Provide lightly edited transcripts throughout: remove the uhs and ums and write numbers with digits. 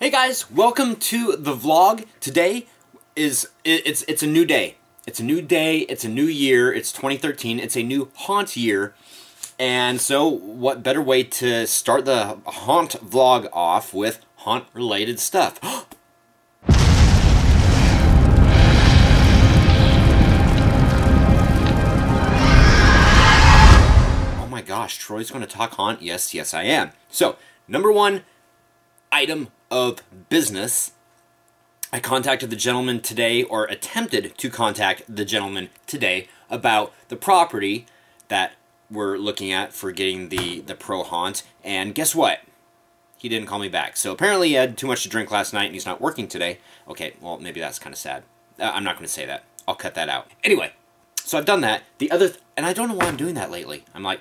Hey guys, welcome to the vlog. Today it's a new day. It's a new day, it's a new year, it's 2013, it's a new haunt year. And so what better way to start the haunt vlog off with haunt related stuff. Oh my gosh, Troy's going to talk haunt? Yes, I am. So, number one item of business. I contacted the gentleman today, or attempted to contact the gentleman today, about the property that we're looking at for getting the pro haunt, and guess what? He didn't call me back. So apparently he had too much to drink last night and he's not working today. Okay, well maybe that's kind of sad. I'm not going to say that. I'll cut that out. Anyway, so I've done that. And I don't know why I'm doing that lately. I'm like,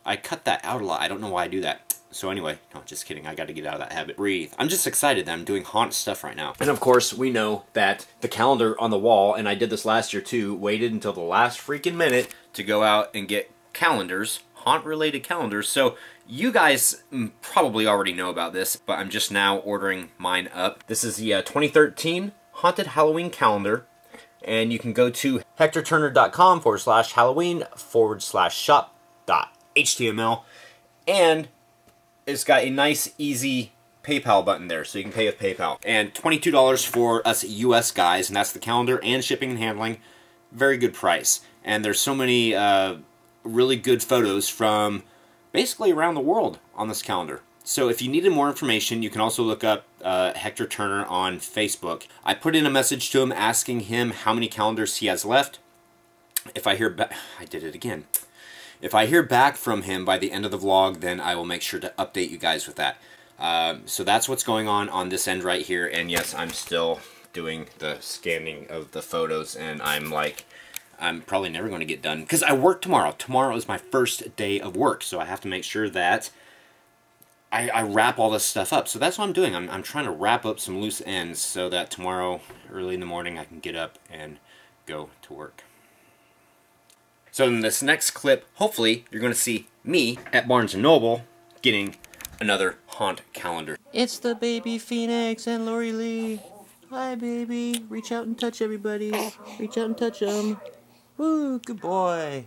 I cut that out a lot. I don't know why I do that. So anyway, no, just kidding. I got to get out of that habit. Breathe. I'm just excited that I'm doing haunt stuff right now. And of course, we know that the calendar on the wall, and I did this last year too, waited until the last freaking minute to go out and get calendars, haunt-related calendars. So you guys probably already know about this, but I'm just now ordering mine up. This is the 2013 Haunted Halloween Calendar, and you can go to hectorturner.com/Halloween/shop.html, and it's got a nice, easy PayPal button there, so you can pay with PayPal. And $22 for us US guys, and that's the calendar and shipping and handling. Very good price. And there's so many really good photos from basically around the world on this calendar. So if you needed more information, you can also look up Hector Turner on Facebook. I put in a message to him asking him how many calendars he has left. If I hear back, I did it again. If I hear back from him by the end of the vlog, then I will make sure to update you guys with that. So that's what's going on this end right here. And yes, I'm still doing the scanning of the photos, and I'm probably never going to get done because I work tomorrow. Tomorrow is my first day of work, so I have to make sure that I wrap all this stuff up. So that's what I'm doing. I'm trying to wrap up some loose ends so that tomorrow, early in the morning, I can get up and go to work. So in this next clip, hopefully, you're going to see me at Barnes & Noble getting another haunt calendar. It's the baby Phoenix and Lori Lee. Hi, baby. Reach out and touch everybody. Reach out and touch them. Woo, good boy.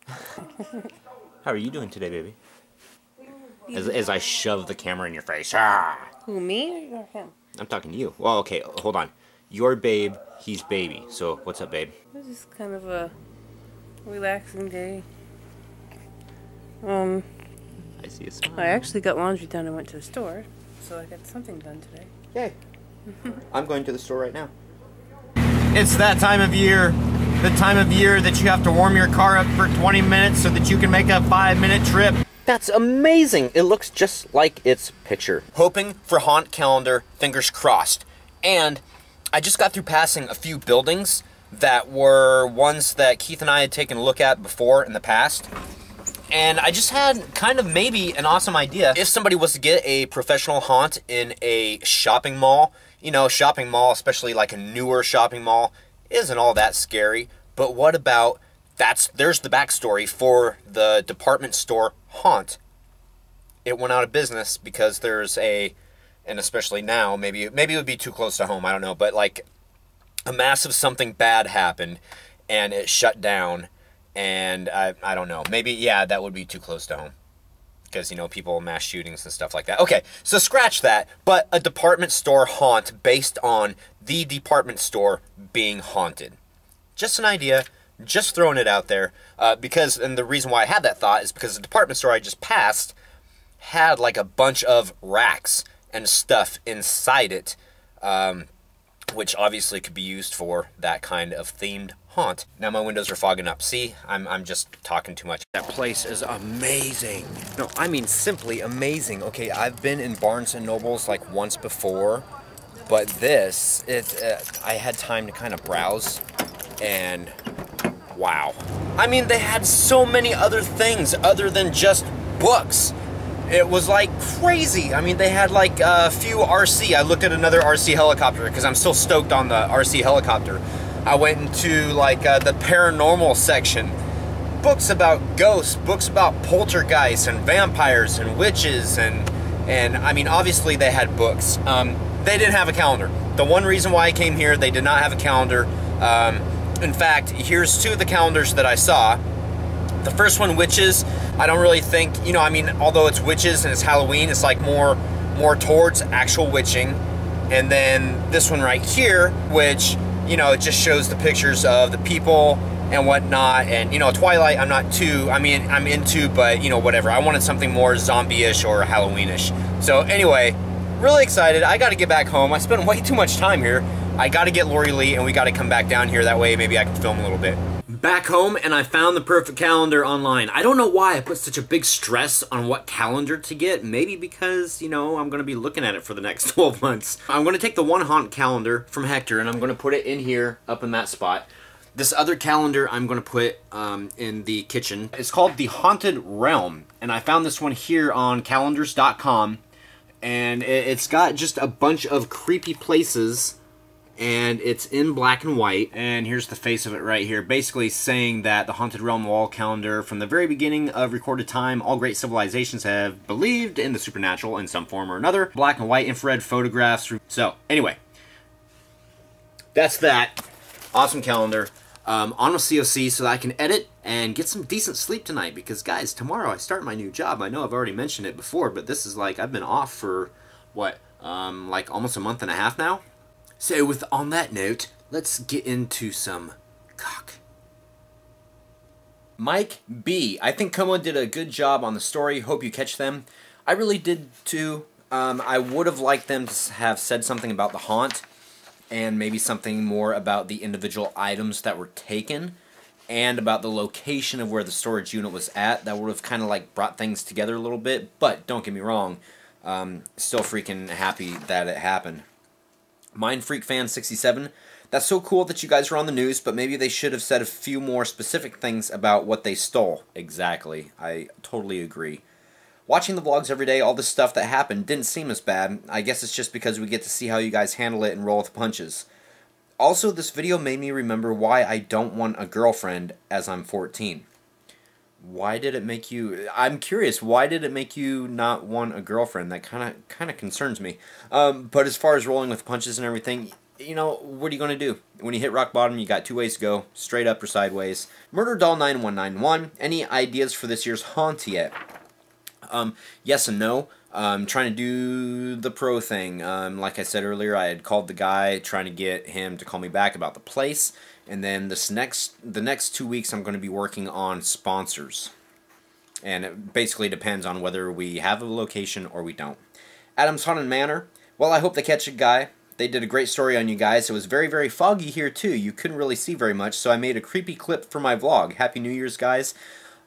How are you doing today, baby? As I shove the camera in your face. Ah! Who, me or him? I'm talking to you. Well, okay, hold on. You're babe, he's baby. So, what's up, babe? This is kind of a relaxing day. I see a smile. I actually got laundry done and went to the store, so I got something done today. Yay. I'm going to the store right now. It's that time of year. The time of year that you have to warm your car up for 20 minutes so that you can make a 5-minute trip. That's amazing. It looks just like its picture. Hoping for haunt calendar, fingers crossed. And I just got through passing a few buildings that were ones that Keith and I had taken a look at before in the past. And I just had kind of maybe an awesome idea. If somebody was to get a professional haunt in a shopping mall, you know, shopping mall, especially like a newer shopping mall, isn't all that scary. But what about, there's the backstory for the department store haunt. It went out of business because there's and especially now, maybe it would be too close to home, I don't know, but like, a massive something bad happened, and it shut down, and I don't know. Maybe, yeah, that would be too close to home. Because, you know, people, mass shootings and stuff like that. Okay, so scratch that, but a department store haunt based on the department store being haunted. Just an idea, just throwing it out there, because, and the reason why I had that thought is because the department store I just passed had like a bunch of racks and stuff inside it, which obviously could be used for that kind of themed haunt. Now my windows are fogging up. See, I'm just talking too much. That place is amazing. No, I mean simply amazing. Okay, I've been in Barnes & Nobles like once before, but this, I had time to kind of browse, and wow. I mean, they had so many other things other than just books. It was like crazy. I mean, they had like a few RC. I looked at another RC helicopter because I'm still stoked on the RC helicopter. I went into like the paranormal section. Books about ghosts, books about poltergeists and vampires and witches and And I mean, obviously they had books. They didn't have a calendar. The one reason why I came here, they did not have a calendar. In fact, here's two of the calendars that I saw. The first one, witches, I don't really think, you know, I mean, although it's witches and it's Halloween, it's like more towards actual witching. And then this one right here, which, you know, it just shows the pictures of the people and whatnot. And, you know, Twilight, I'm not too, I mean, I'm into, but, you know, whatever. I wanted something more zombie-ish or Halloween-ish. So anyway, really excited. I got to get back home. I spent way too much time here. I got to get Lori Lee, and we got to come back down here. That way maybe I can film a little bit. Back home, and I found the perfect calendar online. I don't know why I put such a big stress on what calendar to get. Maybe because, you know, I'm going to be looking at it for the next 12 months. I'm going to take the one haunt calendar from Hector, and I'm going to put it in here, up in that spot. This other calendar I'm going to put in the kitchen. It's called the Haunted Realm, and I found this one here on calendars.com, and it's got just a bunch of creepy places, and it's in black and white, and here's the face of it right here, basically saying that the Haunted Realm wall calendar, from the very beginning of recorded time, all great civilizations have believed in the supernatural in some form or another. Black and white infrared photographs. So, anyway, that's that. Awesome calendar. On a COC so that I can edit and get some decent sleep tonight, because guys, tomorrow I start my new job. I know I've already mentioned it before, but this is like, I've been off for, what, like almost a month and a half now? So on that note, let's get into some cock. Mike B. I think Como did a good job on the story. Hope you catch them. I really did too. I would have liked them to have said something about the haunt, and maybe something more about the individual items that were taken, and about the location of where the storage unit was at. That would have kind of like brought things together a little bit, but don't get me wrong, still freaking happy that it happened. Mind Freak Fan 67, that's so cool that you guys are on the news, but maybe they should have said a few more specific things about what they stole. Exactly, I totally agree. Watching the vlogs every day, all this stuff that happened didn't seem as bad. I guess it's just because we get to see how you guys handle it and roll with the punches. Also, this video made me remember why I don't want a girlfriend as I'm 14. Why did it make you... I'm curious, why did it make you not want a girlfriend? That kind of concerns me. But as far as rolling with punches and everything, you know, what are you going to do? When you hit rock bottom, you got two ways to go, straight up or sideways. Murder Doll 9191, any ideas for this year's haunt yet? Yes and no. I'm trying to do the pro thing. Like I said earlier, I had called the guy, trying to get him to call me back about the place. And then the next 2 weeks, I'm going to be working on sponsors. And it basically depends on whether we have a location or we don't. Adam's Haunted Manor. Well, I hope they catch a guy. They did a great story on you guys. It was very, very foggy here, too. You couldn't really see very much, so I made a creepy clip for my vlog. Happy New Year's, guys.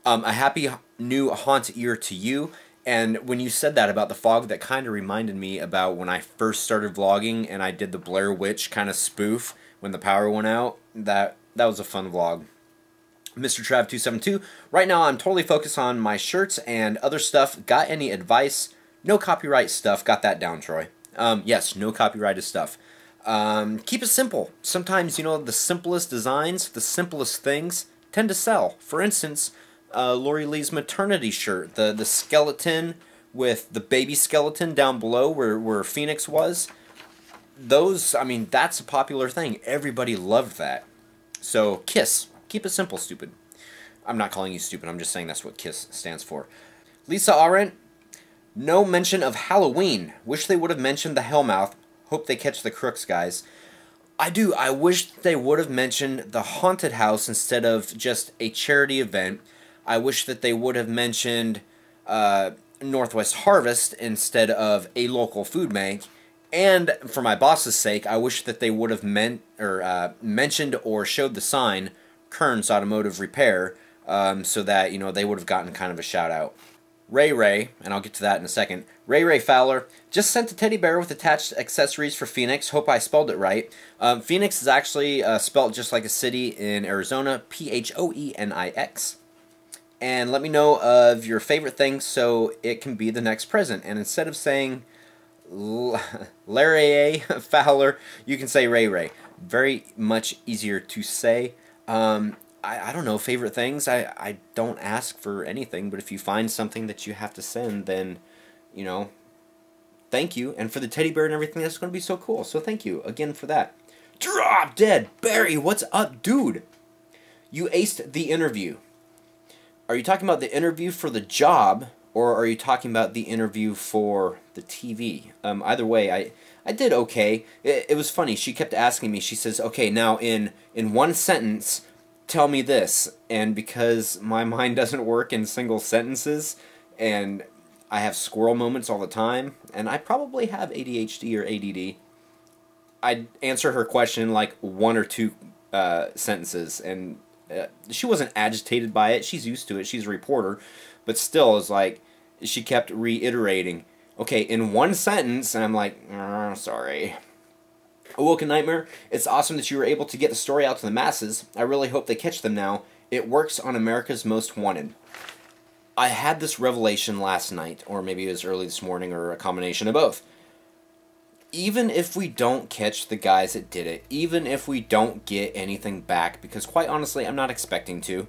A happy new haunt year to you. And when you said that about the fog, that kind of reminded me about when I first started vlogging and I did the Blair Witch kind of spoof when the power went out. That was a fun vlog. Mr. Trav272, right now I'm totally focused on my shirts and other stuff. Got any advice? No copyright stuff. Got that down, Troy. Yes, no copyrighted stuff. Keep it simple. Sometimes, you know, the simplest designs, the simplest things tend to sell. For instance, Lori Lee's maternity shirt, the skeleton with the baby skeleton down below where Phoenix was. Those, I mean, that's a popular thing. Everybody loved that. So, KISS. Keep it simple, stupid. I'm not calling you stupid. I'm just saying that's what KISS stands for. Lisa Arendt. No mention of Halloween. Wish they would have mentioned the Hellmouth. Hope they catch the crooks, guys. I do. I wish they would have mentioned the haunted house instead of just a charity event. I wish that they would have mentioned Northwest Harvest instead of a local food bank. And for my boss's sake, I wish that they would have mentioned or showed the sign Kearns Automotive Repair, so that, you know, they would have gotten kind of a shout out. Ray, and I'll get to that in a second. Ray Fowler just sent a teddy bear with attached accessories for Phoenix. Hope I spelled it right. Phoenix is actually spelled just like a city in Arizona, P-H-O-E-N-I-X. And let me know of your favorite things so it can be the next present. And instead of saying Larry Fowler, you can say Ray. Very much easier to say. I don't know, favorite things. I don't ask for anything, but if you find something that you have to send, then, you know, thank you. And for the teddy bear and everything, that's going to be so cool. So thank you again for that. Drop Dead Barry, what's up, dude? You aced the interview. Are you talking about the interview for the job, or are you talking about the interview for the TV? Either way, I did okay. It was funny. She kept asking me. She says, "Okay, now in one sentence, tell me this." And because my mind doesn't work in single sentences, and I have squirrel moments all the time, and I probably have ADHD or ADD, I'd answer her question in like 1 or 2 sentences, and she wasn't agitated by it. She's used to it. She's a reporter, but still, it's like she kept reiterating, "Okay, in 1 sentence," and I'm like, sorry. Awoken Nightmare, it's awesome that you were able to get the story out to the masses. I really hope they catch them now. It works on America's Most Wanted. I had this revelation last night, or maybe it was early this morning, or a combination of both. Even if we don't catch the guys that did it, even if we don't get anything back, because quite honestly, I'm not expecting to,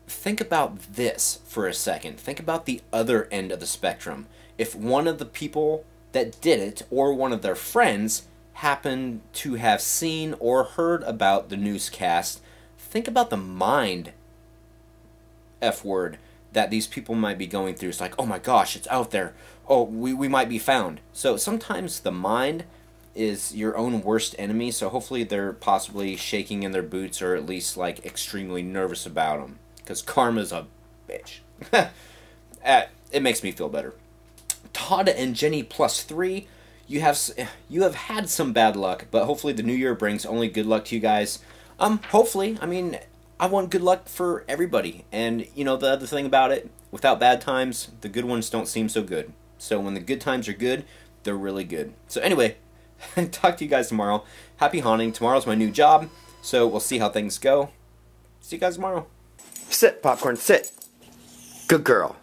think about this for a second. Think about the other end of the spectrum. If one of the people that did it, or one of their friends, happened to have seen or heard about the newscast, think about the mind F word that these people might be going through. It's like, oh my gosh, it's out there. Oh, we might be found. So sometimes the mind is your own worst enemy, so hopefully they're possibly shaking in their boots, or at least like extremely nervous about them, because karma's a bitch. It makes me feel better. Todd and Jenny +3, you have had some bad luck, but hopefully the new year brings only good luck to you guys. Hopefully, I mean, I want good luck for everybody, and you know, the other thing about it, without bad times, the good ones don't seem so good. So when the good times are good, they're really good. So anyway, talk to you guys tomorrow. Happy haunting. Tomorrow's my new job, so we'll see how things go. See you guys tomorrow. Sit, popcorn, sit. Good girl.